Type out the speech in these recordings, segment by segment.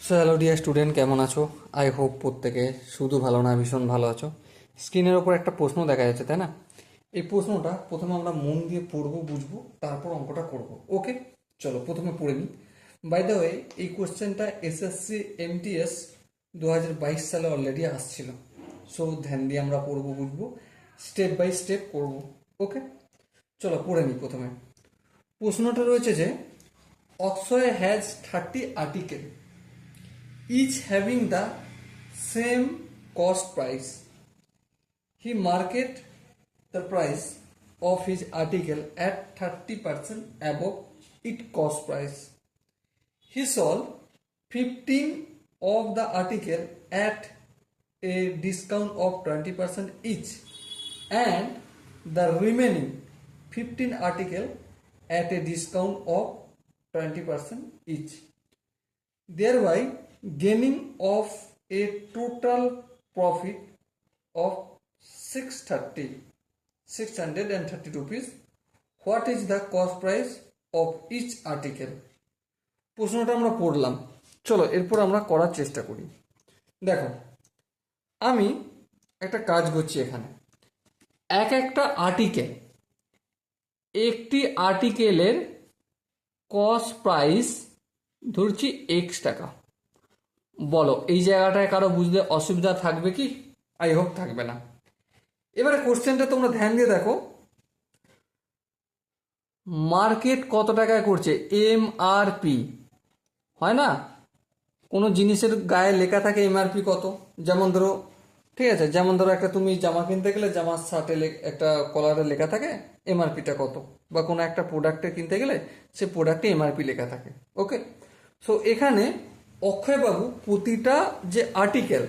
So hello dear student, কেমন আছো? I hope প্রত্যেকে শুধু ভালো না, ভীষণ ভালো আছো। স্ক্রিনের ওপর একটা প্রশ্ন দেখা যাচ্ছে, তাই না? এই প্রশ্নটা প্রথমে আমরা মন দিয়ে পড়বো, বুঝবো, তারপর অঙ্কটা করব। ওকে, চলো প্রথমে পড়ে নিই। বাই দ্য ওয়ে, এই কোশ্চেনটা এসএসসি এমটিএস 2022 সালে অলরেডি আসছিল। সো ধ্যান দিয়ে আমরা পড়বো, বুঝবো, স্টেপ বাই স্টেপ করব। ওকে, চলো পড়ে নিই। প্রথমে প্রশ্নটা রয়েছে যে Akshay has 30 article, each having the same cost price. He market the price of his article at 30% above its cost price. He sold 15 of the article at a discount of 20% each, and the remaining 15 article at a discount of 20% each, thereby gaining of a total profit of 630 rupees. What is the cost price of each article? প্রশ্নটা আমরা পড়লাম, চলো এরপর আমরা করার চেষ্টা করি। দেখো, আমি একটা কাজ করছি এখানে। একটা আর্টিকেল, একটি আর্টিকেলের কস্ট প্রাইস ধরছি এক্স টাকা। বলো, এই জায়গাটায় কারো বুঝতে অসুবিধা থাকবে কি? আই হোপ থাকবে না। এবারে কোশ্চেনটা তোমরা ধ্যান দিয়ে দেখো, মার্কেট কত টাকায় করছে? এমআরপি হয় না? কোনো জিনিসের গায়ে লেখা থাকে এমআরপি কত। যেমন ধরো, ঠিক আছে, যেমন ধরো একটা তুমি জামা কিনতে গেলে জামার শার্টে একটা কলারে লেখা থাকে এমআরপিটা কত, বা কোনো একটা প্রোডাক্টে কিনতে গেলে সে প্রোডাক্টে এমআরপি লেখা থাকে। ওকে, সো এখানে অক্ষয়বাবু প্রতিটা যে আর্টিকেল,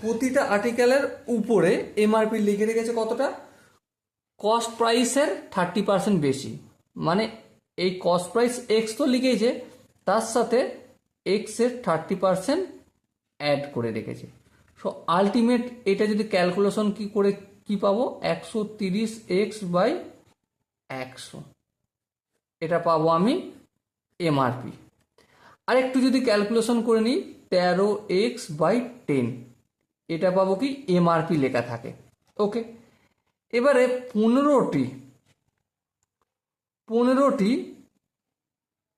প্রতিটা আর্টিকেলের উপরে এমআরপি লিখে রেখেছে কতটা? কস্ট প্রাইসের 30% বেশি। মানে এই কস্ট প্রাইস এক্স তো লিখেছে, তার সাথে এক্সের 30% অ্যাড করে রেখেছে। সো আলটিমেট এটা যদি ক্যালকুলেশন কি করে কি পাবো? 130x/100, এটা পাবো আমি এমআরপি। আর একটু যদি ক্যালকুলেশন করে নিই, 13x/10, এটা পাবো কি এমআরপি লেখা থাকে। ওকে, এবারে 15টি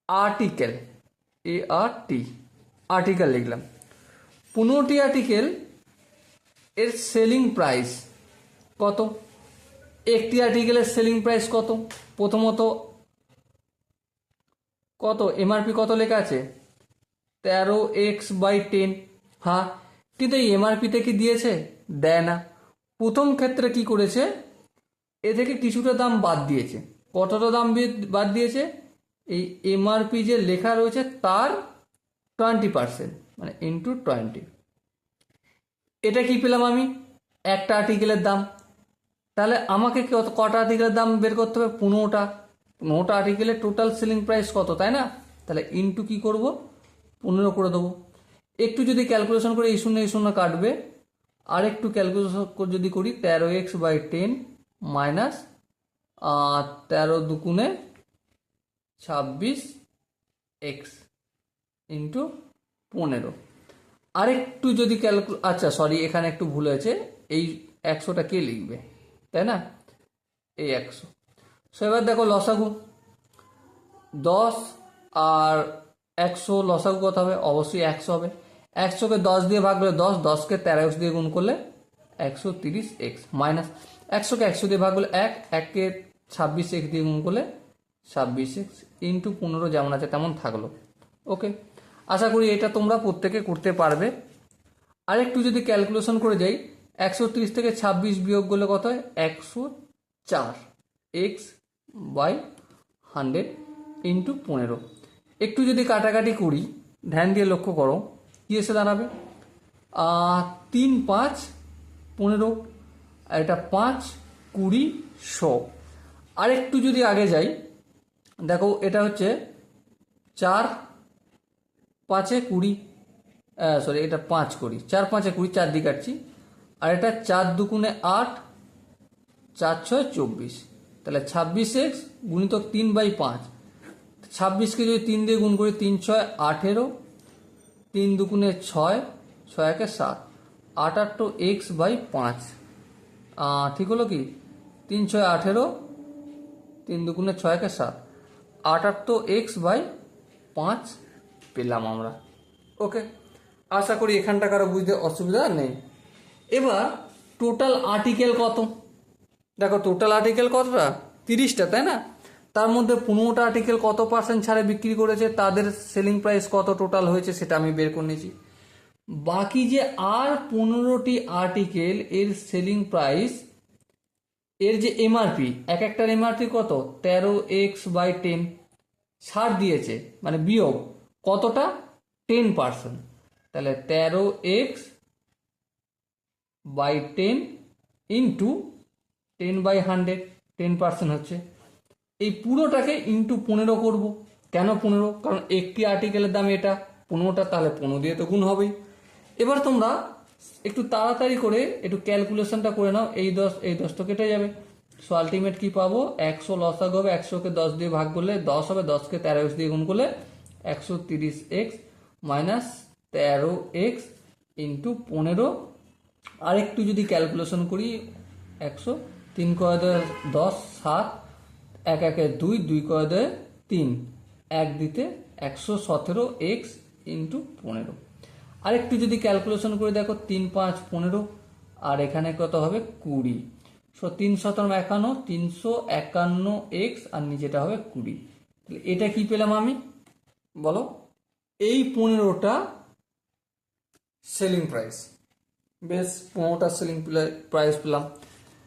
আর্টিকেল, আর্টিকেল লিখলাম। 15টি আর্টিকেল এর সেলিং প্রাইস কত? একটি আর্টিকেলের সেলিং প্রাইস কত? প্রথমত কত এমআরপি কত লেখা আছে? 13x/10। হ্যাঁ, কিন্তু এই এমআরপিতে কি দিয়েছে? দেয় না। প্রথম ক্ষেত্রে কি করেছে, এ থেকে কিছুটা দাম বাদ দিয়েছে। কতটা দাম বাদ দিয়েছে? এই এমআরপি যে লেখা রয়েছে তার 20%, মানে ইন্টু 20। এটা কি পেলাম আমি? একটা আর্টিকেলের দাম। তাহলে আমাকে কটা আর্টিকেলের দাম বের করতে হবে? 15টা আর্টিকেলের টোটাল সেলিং প্রাইস কত, তাই না? তাহলে ইন্টু কি করব? 15 করে দেবো। একটু যদি ক্যালকুলেশন করে এই শূন্য কাটবে, আর একটু ক্যালকুলেশন যদি করি, 13x/10 মাইনাস 13×2 = 26x ইন্টু 15। আরেকটু যদি আচ্ছা সরি, এখানে একটু ভুল হয়েছে। এই 100টা কে লিখবে, তাই না? এই 100। সো এবার দেখো লসাগু 10 আর 100, লসাগু কত হবে? অবশ্যই 100 হবে। 100কে 10 দিয়ে ভাগ করলে 10, 10কে 13x দিয়ে গুণ করলে 130x, মাইনাস 100কে 100 দিয়ে ভাগ করলে 1, 1কে 26x দিয়ে গুণ করলে 26x ইন্টু 15, যেমন আছে তেমন থাকলো। ওকে, আশা করি এটা তোমরা প্রত্যেকে করতে পারবে। আরেকটু যদি ক্যালকুলেশন করে যাই, 130 থেকে 26 বিয়োগ করলে কত হয়? 104x/100 into 15। একটু যদি কাটাকাটি করি, ধ্যান দিয়ে লক্ষ্য করো, কি এসে দাঁড়াবে? 3, 5, 15, আর এটা 5, 20, 100। আরেকটু যদি আগে যাই, দেখো এটা হচ্ছে 4, 5, 20, সরি এটা 5 করি, 4, 5, 20, 4 দিয়ে কাটছি। আর এটা 4, 2, 8, 4, 6, 24। তাহলে 26x গুণিতক 3/5। 26কে যদি 3 দিয়ে গুণ করি, 3, 6, 18, তিন দুগুণে ছয়, ছয় একে সাত, 8x/5, ঠিক হলো কি? 3×6 = 18, তিন দুগুণে ছয় একে সাত, 8x/5 পেলাম আমরা। ওকে, আশা করি এখানটা কারো বুঝতে অসুবিধা নেই। এবার টোটাল আর্টিকেল কত? দেখো টোটাল আর্টিকেল কতটা? 30টা, তাই না? তার মধ্যে 15টা আর্টিকেল কত পার্সেন্ট ছাড়ে বিক্রি করেছে, তাদের সেলিং প্রাইস কত টোটাল হয়েছে সেটা আমি বের করে নিয়েছি। বাকি যে আর 15টি আর্টিকেল এর সেলিং প্রাইস, এর যে এমআরপি, এক একটার এমআরপি কত? 13x/10, ছাড় দিয়েছে মানে বিয়োগ কতটা? 10%। তাহলে 13x/10 ইন্টু 10/100, 10% হচ্ছে। এই পুরোটাকে ইন্টু 15 করব। কেন 15? কারণ একটি আর্টিকেলের দাম এটা 15টা, তাহলে 15 দিয়ে তো গুণ হবেই। এবার তোমরা একটু তাড়াতাড়ি করে একটু ক্যালকুলেশনটা করে নাও। এই 10 তো কেটে যাবে। সো আলটিমেট কি পাবো? 100 লসাগু হবে, 100কে 10 দিয়ে ভাগ করলে 10 হবে, 10কে 13x দিয়ে গুণ করলে 130x মাইনাস 13x ইন্টু 15। আরেকটু যদি ক্যালকুলেশন করি, 100, 3 করে দেয় 10, 7, 1 একে 2, 2 করে দেয় 3, 1 দিতে 117x ইন্টু 15। আরেকটু যদি ক্যালকুলেশন করে দেখো, 3, 5, 15, আর এখানে কত হবে? 20। সো 3 × 51, 351x, আর নিচেটা হবে 20। তাহলে এটা কি পেলাম আমি? বলো, এই 15টা সেলিং প্রাইস। বেশ, 15টা সেলিং প্রাইস পেলাম।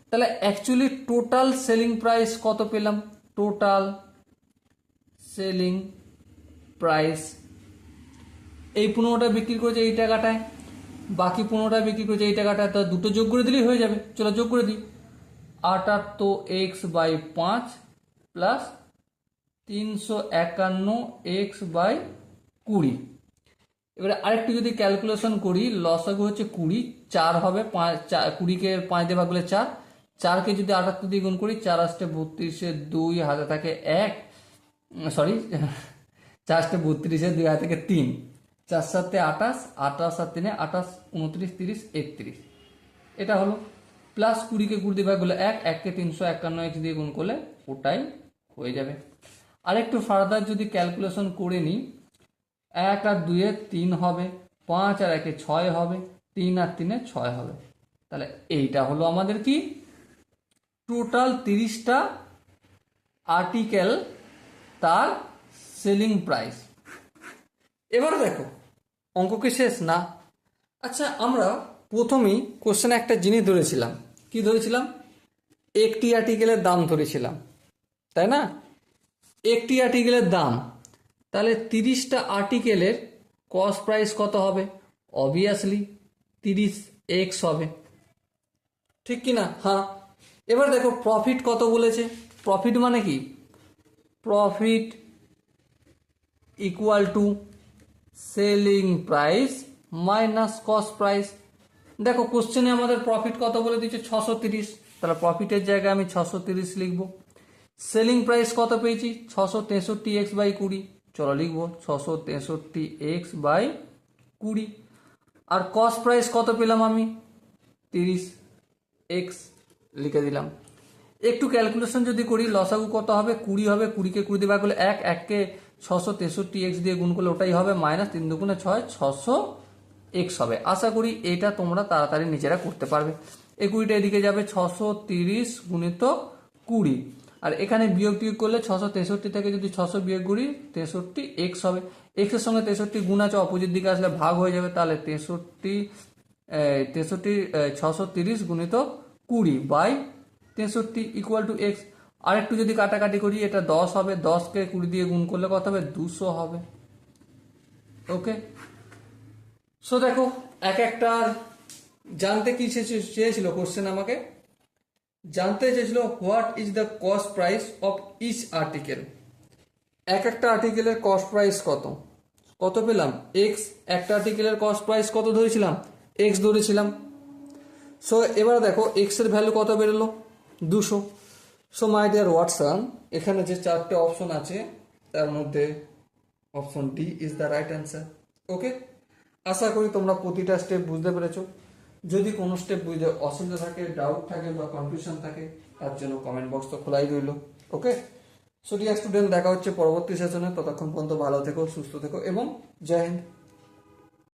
তাহলে অ্যাকচুয়ালি টোটাল সেলিং প্রাইস কত পেলাম? টোটাল সেলিং প্রাইস এই 15টা বিক্রি করেছে এই টাকাটায়, বাকি 15টা বিক্রি করেছে এই টাকাটায়, তো দুটো যোগ করে দিলেই হয়ে যাবে। চলো যোগ করে দিই। 78x/5 plus 351x/20। এবারে আরেকটু যদি ক্যালকুলেশন করি, লসাগু হচ্ছে 20, 4 হবে, 20কে 5 দিয়ে ভাগ করলে 4, 4কে যদি 78 দিয়ে গুণ করি, 4 আসতে 32, 2 হাতে থাকে 1, সরি 4 আসতে 32, 2 হাতে থাকে 3, 4 7 28, 28 আর 3 28, 29, 30, 31। এটা হলো। প্লাস 20কে 20 দিয়ে ভাগ করলে 1, 1কে 351x দিয়ে গুণ করলে ওটাই হয়ে যাবে। আরেকটু ফার্দার যদি ক্যালকুলেশন করে নিই, 1 আর 2 এ 3 হবে, 5 আর 1 এ 6 হবে, 3 আর 3 এ 6 হবে। তাহলে এইটা হলো আমাদের কি? টোটাল 30টা আর্টিকেল, তার সেলিং প্রাইস। এবার দেখো, অঙ্ক কি শেষ না? আচ্ছা, আমরা প্রথমেই কোশ্চেনে একটা জিনিস ধরেছিলাম। কি ধরেছিলাম? একটি আর্টিকেলের দাম ধরেছিলাম, তাই না? একটি আর্টিকেলের দাম, তাহলে 30টা আর্টিকেলের কস্ট প্রাইস কত হবে? অবভিয়াসলি 30x হবে, ঠিক কি না? হ্যাঁ। এবার দেখো প্রফিট কত বলেছে। প্রফিট মানে কি? Profit equal to selling price minus cost price. দেখো কোশ্চেনে আমাদের প্রফিট কত বলে দিচ্ছে? 630, তাহলে প্রফিটের জায়গায় আমি 630 লিখব। সেলিং প্রাইস কত পেয়েছি? 663x/20। চলো লিখবো 663x/20। আর কস্ট প্রাইস কত পেলাম আমি? 30x লিখে দিলাম। একটু ক্যালকুলেশন যদি করি, লসাগু কত হবে? 20 হবে, 20কে 20 দিয়ে ভাগ করলে 1, 1কে 663x দিয়ে গুণ করলে ওটাই হবে, মাইনাস 3 দুগুণে 6, 600x হবে। আশা করি এটা তোমরা তাড়াতাড়ি নিজেরা করতে পারবে। এই 20টা এদিকে যাবে, 630 গুণিত 20, আর এখানে বিয়োগ টিয়োগ করলে 663 থেকে যদি 600 বিয়োগ করি 63x হবে। x এর সঙ্গে 63 গুণ আছে, অপোজিট দিকে আসলে ভাগ হয়ে যাবে, তাহলে 630 গুণিত 20/63 ইকুয়াল টু x। আর একটু যদি কাটাকাটি করি, এটা 10 হবে, 10কে 20 দিয়ে গুণ করলে কত হবে? 200 হবে। ওকে, সো দেখো এক একটার জানতে কি চেয়েছিল কোশ্চেন, আমাকে জানতে চেয়েছিল what is the cost price of each article. এক একটা আর্টিকেলের কস্ট প্রাইস কত? কত পেলাম? এক্স। একটা আর্টিকেলের কস্ট প্রাইস কত ধরেছিলাম? এক্স ধরেছিলাম। সো এবার দেখো এক্স এর ভ্যালু কত বেরোলো? 200। সো মাই ডিয়ার ওয়াটসন, এখানে যে 4টে অপশন আছে তার মধ্যে option D is the right answer. Okay, আশা করি তোমরা প্রতিটা স্টেপ বুঝতে পেরেছো। যদি কোনো স্টেপ বুঝতে অসুবিধা থাকে, ডাউট থাকে বা কনফিউশন থাকে, তার জন্য কমেন্ট বক্স তো খোলাই রইল। ওকে, সো ডিয়ার স্টুডেন্ট, দেখা হচ্ছে পরবর্তী সেশনে। ততক্ষণ পর্যন্ত ভালো থেকো, সুস্থ থেকো এবং জয় হিন্দ।